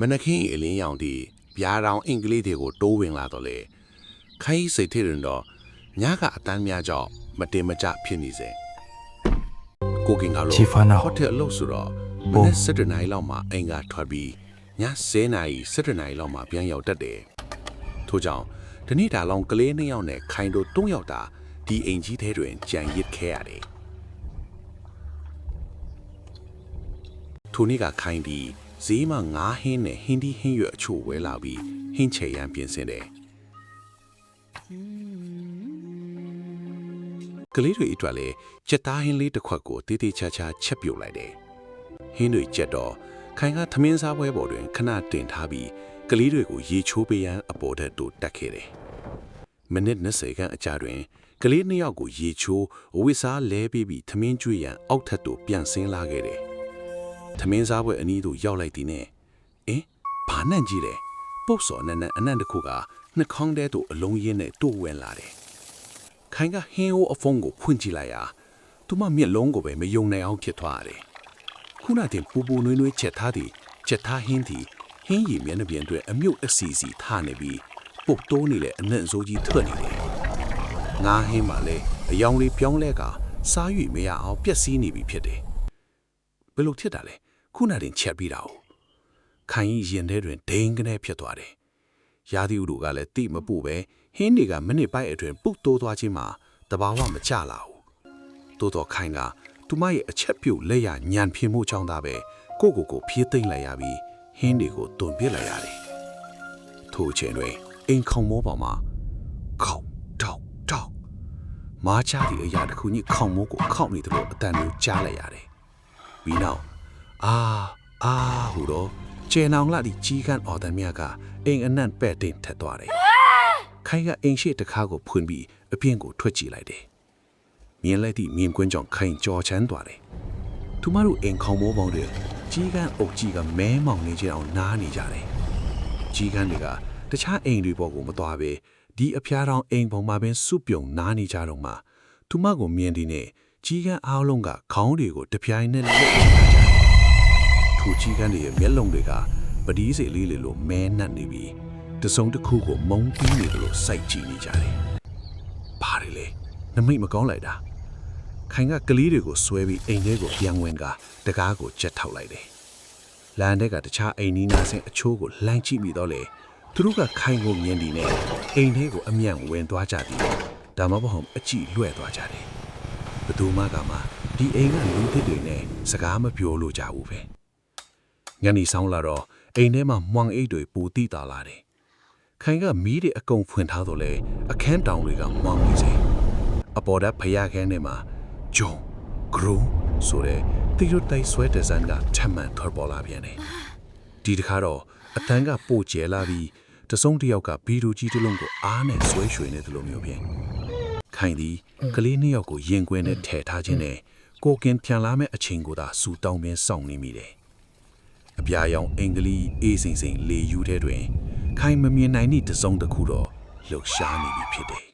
မနခင်းအလင်းရောင်တီပြားတောင်အင်္ဂလိပ်တွေကိုတိုးဝင်လာတော့လေခိုင်းစိတ်ထရင်တော့ညကအတန်းများကြောင့်မတင်မကျဖြစ်နေစေကိုကင်ကလို့ဟိုတယ်အလုပ်ဆိုတော့မနေ့7နာရီလောက်မှအိမ်ကထွက်ပြီးည10နာရီ7နာရီလောက်မှပြန်ရောက်တတ်တယ်ထို့ကြောင့်ဒီနေ့ဒါလောင်ကလေး2ယောက်နဲ့ခိုင်တို့3ယောက်တာဒီအိမ်ကြီးထဲတွင်ကြံရစ်ခဲ့ရတယ်ထိုနေ့ကခိုင်ဒီဈေးမှာငါးဟင်းနဲ့ဟင်းဒီဟင်းရွက်အချို့ဝဲလာပြီးဟင်းချေရန်ပြင်ဆင်တယ်ကလေးတွေအတွက်လည်းကြက်သားဟင်းလေးတစ်ခွက်ကိုတေးသေးချာချာချက်ပြုတ်လိုက်တယ်ဟင်းတွေကြက်တော့ခိုင်ကသမင်းစားပွဲပေါ်တွင်ခဏတင်ထားပြီးကလေးတွေကိုရေချိုးပေးရန်အပေါ်ထက်တို့တက်ခဲ့တယ်မိနစ်20ခန့်အကြာတွင်ကလေး2ယောက်ကိုရေချိုးဝစ်စားလဲပေးပြီးသမင်းကျွေးရန်အောက်ထပ်တို့ပြန်ဆင်းလာခဲ့တယ်သမင်းစားပွဲအနီးသို့ရောက်လိုက်သည်နဲ့ဘာနဲ့ကြည့်တယ်ပုတ်စော်နဲ့အနံ့တစ်ခုကနှာခေါင်းထဲသို့အလုံးရင်းနဲ့တို့ဝင်လာတယ်ခိုင်ကဟင်းဟိုးအဖုံးကိုဖွင့်ကြည့်လိုက်ရာသူမမျက်လုံးကိုပဲမယုံနိုင်အောင်ဖြစ်သွားတယ်ခုနတင်ပူပူနွေးနွေးချက်ထားသည်ချက်ထားဟင်းသည်ဟင်းရည်မျက်နှာပြင်တွင်အမြုပ်အစီစီထားနေပြီးပုတ်တိုးနေတဲ့အနံ့စိုးကြီးထွက်နေတယ်ငါဟင်းမှလည်းအယောင်လေးပြောင်းလဲကစား၍မရအောင်ပျက်စီးနေပြီဖြစ်တယ်ဘယ်လိုဖြစ်တာလဲခုနတင်ချက်ပြီးတာ哦ခိုင်ရင်ထဲတွင်ဒိန်းကနေဖြစ်သွားတယ်ရာသီဥတုကလည်းတိမပူပဲဟင်းတွေကမိနစ်ပိုင်းအတွင်းပုတ်တိုးသွားခြင်းမှာတဘာဝမကျလာဘူးတိုးတော့ခိုင်ကသူမရဲ့အချက်ပြုတ်လက်ရညံပြင်းမှုကြောင့်သာပဲကိုဖြေးသိမ့်လိုက်ရပြီးဟင်းတွေကိုတွန်ပစ်လိုက်ရတယ်ထို့ချိန်တွင်အိမ်ခေါင်မိုးပေါ်မှာခေါက်တောက်မားချသည့်အရာတစ်ခုညခေါင်မိုးကိုခောက်နေသလိုအတန်မျိုးကြားလိုက်ရတယ်ပြီးနောက်ဟူတော့ကျေနောင်လာဒီကြီးကန်းအော်တမြကအိမ်အနံ့ပဲ့တင်ထက်သွားတယ်ခိုင်ကအိမ်ရှိတခါကိုဖွင့်ပြီးအပြင်ကိုထွက်ကြည့်လိုက်တယ်မြင်လိုက်သည့်မြင်ကွင်းကြောင့်ခိုင်ကြော်ချမ်းသွားတယ်သူမတို့အိမ်ခေါင်မိုးပေါင်းတွေကြီးကန်းအုပ်ကြီးကမဲမောင်နေကြအောင်နားနေကြတယ်ကြီးကန်းတွေကတခြားအိမ်တွေပေါ်ကိုမသွားပဲဒီအဖျားတောင်အိမ်ပေါ်မှာပင်စုပြုံနားနေကြတော့မှသူမကိုမြင်သည်နဲ့ကြီးကန်းအားလုံးကခေါင်းတွေကိုတပြိုင်နက်လက်ချကြတယ်ထိုကြီးကန်းတွေရဲ့မျက်လုံးတွေကပဒီးစေလေးလိုမဲနတ်နေပြီးတစုံတစ်ခုကိုမုံပြီးနေတယ်လို့စိုက်ကြည့်နေကြတယ်ဘာတွေလဲနမိတ်မကောင်းလိုက်တာခိုင်ကကလေးတွေကိုဆွဲပြီးအိမ်ထဲကိုပြန်ဝင်ကတကားကိုချက်ထောက်လိုက်တယ်လမ်းထဲကတခြားအိမ်နီးနားဆင်းအချိုးကိုလှမ်းကြည့်မိတော့လေသူတို့ကခိုင်ကိုမြင်ပြီးနဲ့အိမ်ထဲကိုအမြန်ဝင်သွားကြသည်ဒါမှမဟုတ်အကြည့်လွှဲသွားကြတယ်ဘသူမှကမှဒီအိမ်ကလူသစ်တွေနဲ့စကားမပြောလို့ကြဘူးပဲညနေဆောင်လာတော့အိမ်ထဲမှာမှွန်အိတ်တွေပူတိတာလာတယ်ခိုင်ကမီးတွေအကုန်ဖွင့်ထားတော့လေအခန်းတောင်တွေကမှောင်နေစေအပေါ်ဓာတ်ဖျားခန်းထဲမှာဂျုံဂရုဆိုတဲ့တီရိုတိုက်ဆွဲတဲ့ဇန်ကထမှန်ထွက်ပေါ်လာပြန်တယ်ဒီတစ်ခါတော့အတန်းကပို့ကျဲလာပြီးတစုံတစ်ယောက်ကဘီဒူကြီးတစ်လုံးကိုအားနဲ့ဆွဲရွှေနေသလိုမျိုးပြန်ခိုင်သည်ကလေး2ယောက်ကိုရင်ကွင်းနဲ့ထည့်ထားခြင်းနဲ့ကိုကင်ပြန်လာမဲ့အချိန်ကိုသာစူတောင်းပင်စောင့်နေမိတယ်အပြာရောင်အင်္ဂလိပ်အေးစိမ့်စိမ့်လေယူထဲတွင်ခိုင်မမြင်နိုင်သည့်တစုံတစ်ခုတော့လှုပ်ရှားနေပြီဖြစ်တယ်